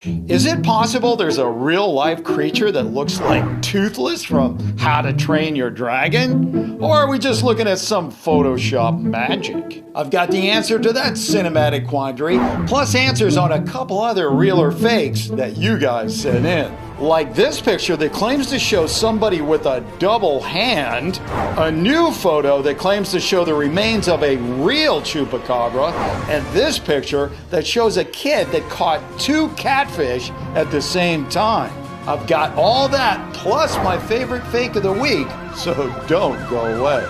Is it possible there's a real-life creature that looks like Toothless from How to Train Your Dragon? Or are we just looking at some Photoshop magic? I've got the answer to that cinematic quandary, plus answers on a couple other real or fakes that you guys sent in. Like this picture that claims to show somebody with a double hand, a new photo that claims to show the remains of a real chupacabra, and this picture that shows a kid that caught 2 catfish at the same time. I've got all that plus my favorite fake of the week, so don't go away.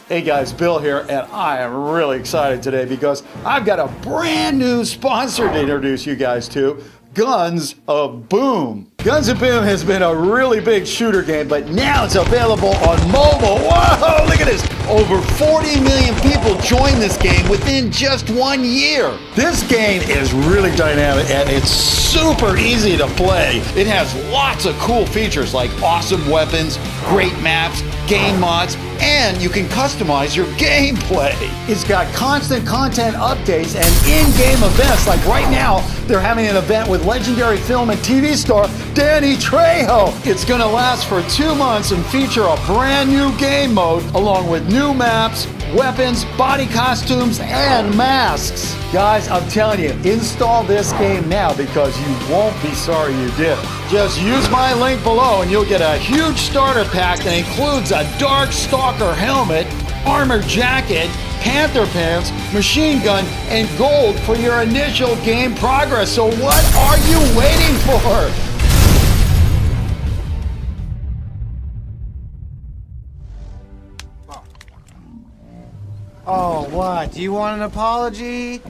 Hey guys, Bill here, and I am really excited today because I've got a brand new sponsor to introduce you guys to, Guns of Boom. Guns of Boom has been a really big shooter game, but now it's available on mobile. Whoa, look at this. Over 40 million people joined this game within just 1 year. This game is really dynamic and it's super easy to play. It has lots of cool features like awesome weapons, great maps, game mods, and you can customize your gameplay. It's got constant content updates and in-game events. Like right now, they're having an event with legendary film and TV star Danny Trejo. It's gonna last for 2 months and feature a brand new game mode along with new maps, weapons, body costumes, and masks. Guys, I'm telling you, install this game now because you won't be sorry you did. Just use my link below and you'll get a huge starter pack that includes a Dark Stalker helmet, armor jacket, Panther pants, machine gun, and gold for your initial game progress. So what are you waiting for? Oh, what? Do you want an apology?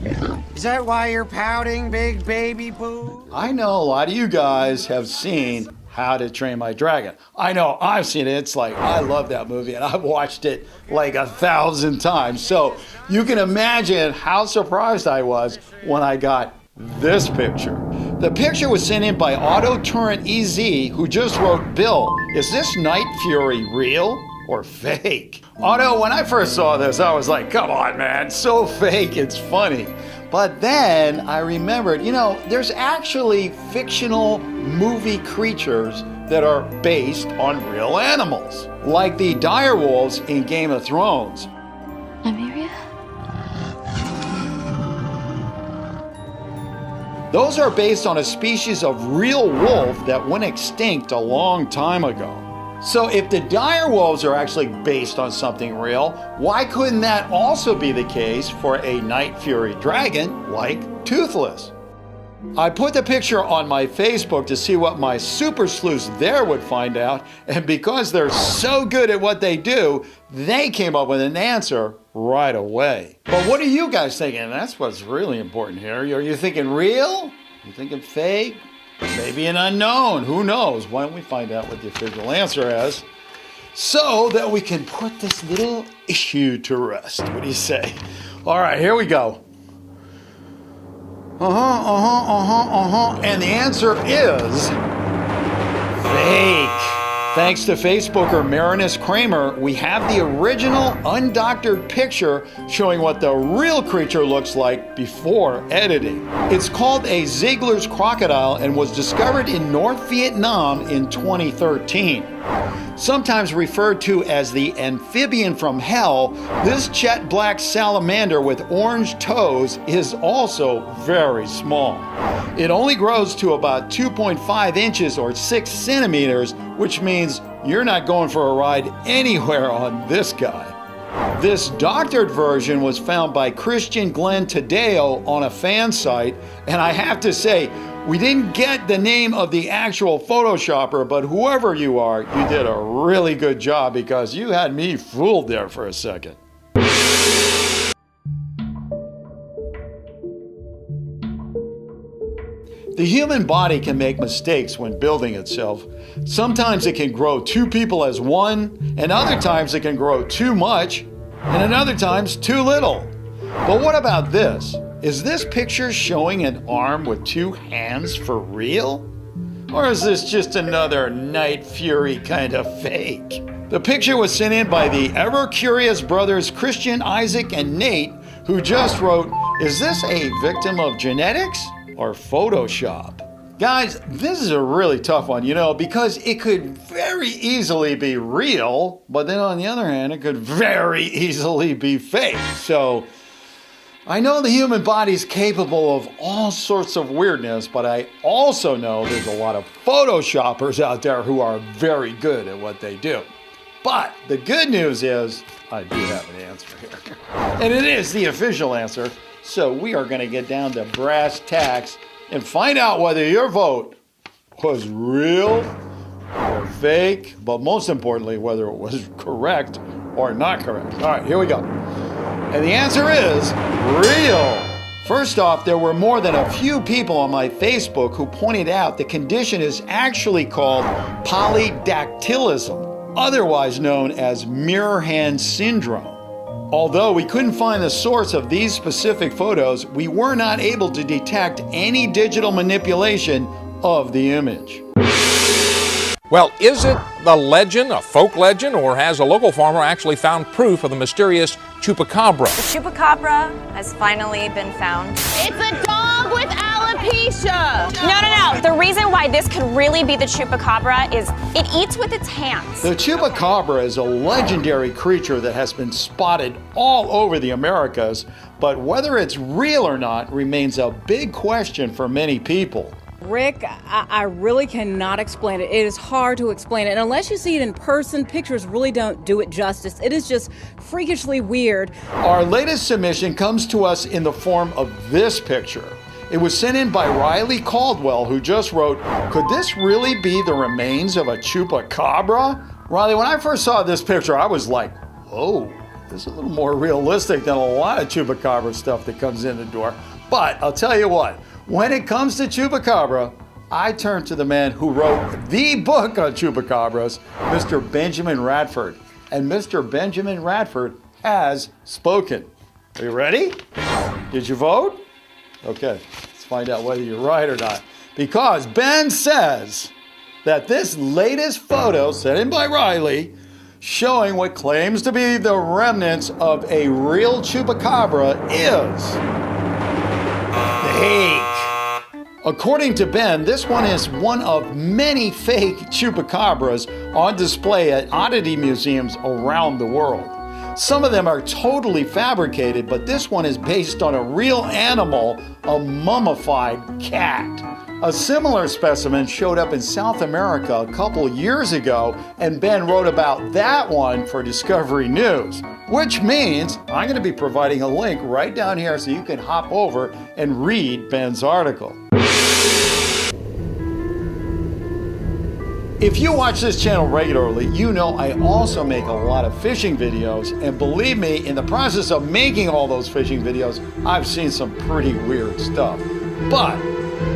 Is that why you're pouting, big baby boo? I know a lot of you guys have seen How to Train My Dragon. I know I've seen it. It's like, I love that movie and I've watched it like 1,000 times. So you can imagine how surprised I was when I got this picture. The picture was sent in by Auto Turret EZ, who just wrote, Bill, is this Night Fury real or fake? Otto, when I first saw this, I was like, come on, man, so fake, it's funny. But then I remembered, you know, there's actually fictional movie creatures that are based on real animals, like the direwolves in Game of Thrones. Nymeria? Those are based on a species of real wolf that went extinct a long time ago. So if the direwolves are actually based on something real, why couldn't that also be the case for a Night Fury dragon like Toothless? I put the picture on my Facebook to see what my super sleuths there would find out, and because they're so good at what they do, they came up with an answer right away. But what are you guys thinking? That's what's really important here. Are you thinking real? You thinking fake? Maybe an unknown, who knows? Why don't we find out what the official answer is so that we can put this little issue to rest. What do you say? All right, here we go. And the answer is fake. Thanks to Facebooker Marinus Kramer, we have the original undoctored picture showing what the real creature looks like before editing. It's called a Ziegler's crocodile and was discovered in North Vietnam in 2013. Sometimes referred to as the amphibian from hell, this jet black salamander with orange toes is also very small. It only grows to about 2.5 inches or 6 centimeters, which means you're not going for a ride anywhere on this guy. This doctored version was found by Christian Glenn Tadeo on a fan site, and I have to say, we didn't get the name of the actual Photoshopper, but whoever you are, you did a really good job because you had me fooled there for a second. The human body can make mistakes when building itself. Sometimes it can grow 2 people as one, and other times it can grow too much, and at other times too little. But what about this? Is this picture showing an arm with 2 hands for real? Or is this just another Night Fury kind of fake? The picture was sent in by the ever-curious brothers Christian, Isaac, and Nate, who just wrote, "Is this a victim of genetics or Photoshop?" Guys, this is a really tough one, because it could very easily be real, but then on the other hand, it could very easily be fake. So I know the human body is capable of all sorts of weirdness, but I also know there's a lot of Photoshoppers out there who are very good at what they do. But the good news is I do have an answer here. And it is the official answer. So we are going to get down to brass tacks and find out whether your vote was real or fake, but most importantly, whether it was correct or not correct. All right, here we go. And the answer is real. First off, there were more than a few people on my Facebook who pointed out the condition is actually called polydactylism, otherwise known as mirror hand syndrome. Although we couldn't find the source of these specific photos, we were not able to detect any digital manipulation of the image. Well, is it the legend, a folk legend, or has a local farmer actually found proof of the mysterious chupacabra? The chupacabra has finally been found. It's a dog with alopecia! No. The reason why this could really be the chupacabra is it eats with its hands. The chupacabra is a legendary creature that has been spotted all over the Americas, but whether it's real or not remains a big question for many people. Rick, I really cannot explain it. It is hard to explain it. And unless you see it in person, pictures really don't do it justice. It is just freakishly weird. Our latest submission comes to us in the form of this picture. It was sent in by Riley Caldwell, who just wrote, "Could this really be the remains of a chupacabra?" Riley, when I first saw this picture, I was like, whoa, this is a little more realistic than a lot of chupacabra stuff that comes in the door. But I'll tell you what, when it comes to chupacabra, I turn to the man who wrote the book on chupacabras, Mr. Benjamin Radford. And Mr. Benjamin Radford has spoken. Are you ready? Did you vote? Okay, let's find out whether you're right or not. Because Ben says that this latest photo sent in by Riley showing what claims to be the remnants of a real chupacabra is fake. According to Ben, this one is one of many fake chupacabras on display at oddity museums around the world. Some of them are totally fabricated, but this one is based on a real animal, a mummified cat. A similar specimen showed up in South America a couple years ago, and Ben wrote about that one for Discovery News, which means I'm going to be providing a link right down here so you can hop over and read Ben's article. If you watch this channel regularly, you know I also make a lot of fishing videos, and believe me, in the process of making all those fishing videos, I've seen some pretty weird stuff. But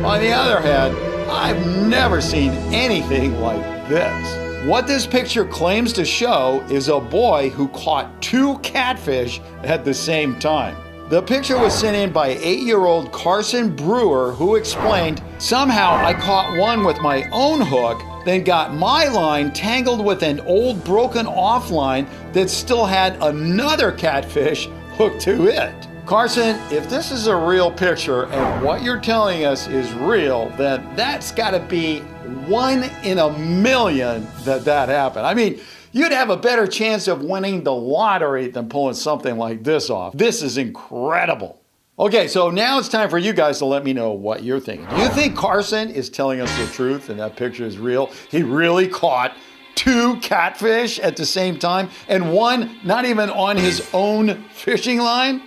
on the other hand, I've never seen anything like this. What this picture claims to show is a boy who caught 2 catfish at the same time. The picture was sent in by 8-year-old Carson Brewer, who explained, "Somehow I caught one with my own hook, then got my line tangled with an old broken off line that still had another catfish hooked to it." Carson, if this is a real picture and what you're telling us is real, then that's got to be 1 in a million that happened. I mean, you'd have a better chance of winning the lottery than pulling something like this off. This is incredible. Okay, so now it's time for you guys to let me know what you're thinking. Do you think Carson is telling us the truth and that picture is real? He really caught 2 catfish at the same time and one not even on his own fishing line?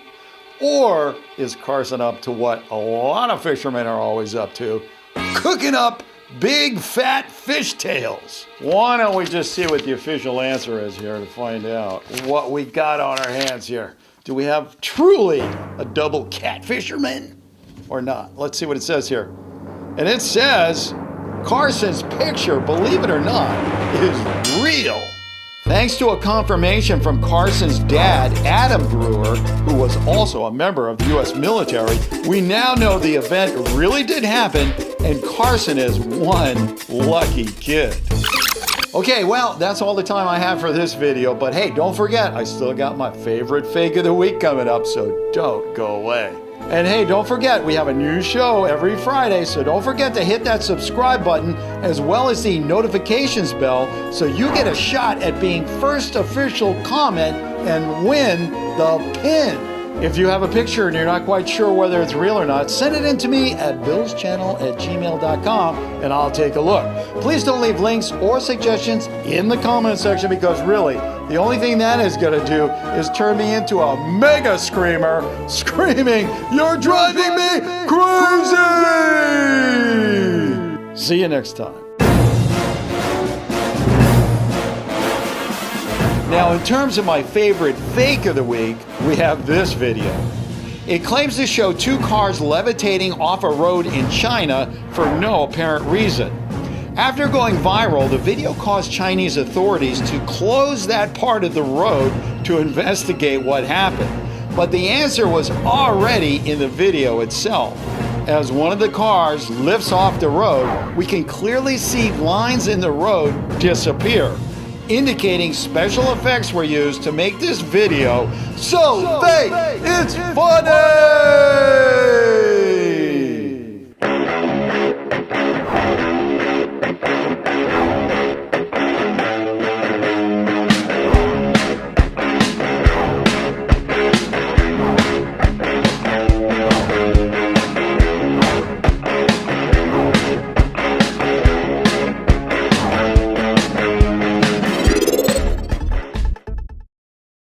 Or is Carson up to what a lot of fishermen are always up to, cooking up big fat fish tails? Why don't we just see what the official answer is here to find out what we got on our hands here. Do we have truly a double catfisherman or not? Let's see what it says here. And it says Carson's picture, believe it or not, is real. Thanks to a confirmation from Carson's dad, Adam Brewer, who was also a member of the U.S. military, we now know the event really did happen, and Carson is one lucky kid. Okay, well, that's all the time I have for this video, but hey, don't forget, I still got my favorite fake of the week coming up, so don't go away. And hey, don't forget, we have a new show every Friday, so don't forget to hit that subscribe button as well as the notifications bell so you get a shot at being first official comment and win the pin. If you have a picture and you're not quite sure whether it's real or not, send it in to me at billschannel@gmail.com and I'll take a look. Please don't leave links or suggestions in the comment section because really, the only thing that is going to do is turn me into a mega screamer screaming, "You're driving me crazy!" See you next time. Now, in terms of my favorite fake of the week, we have this video. It claims to show two cars levitating off a road in China for no apparent reason. After going viral, the video caused Chinese authorities to close that part of the road to investigate what happened. But the answer was already in the video itself. As one of the cars lifts off the road, we can clearly see lines in the road disappear, indicating special effects were used to make this video so fake, it's funny!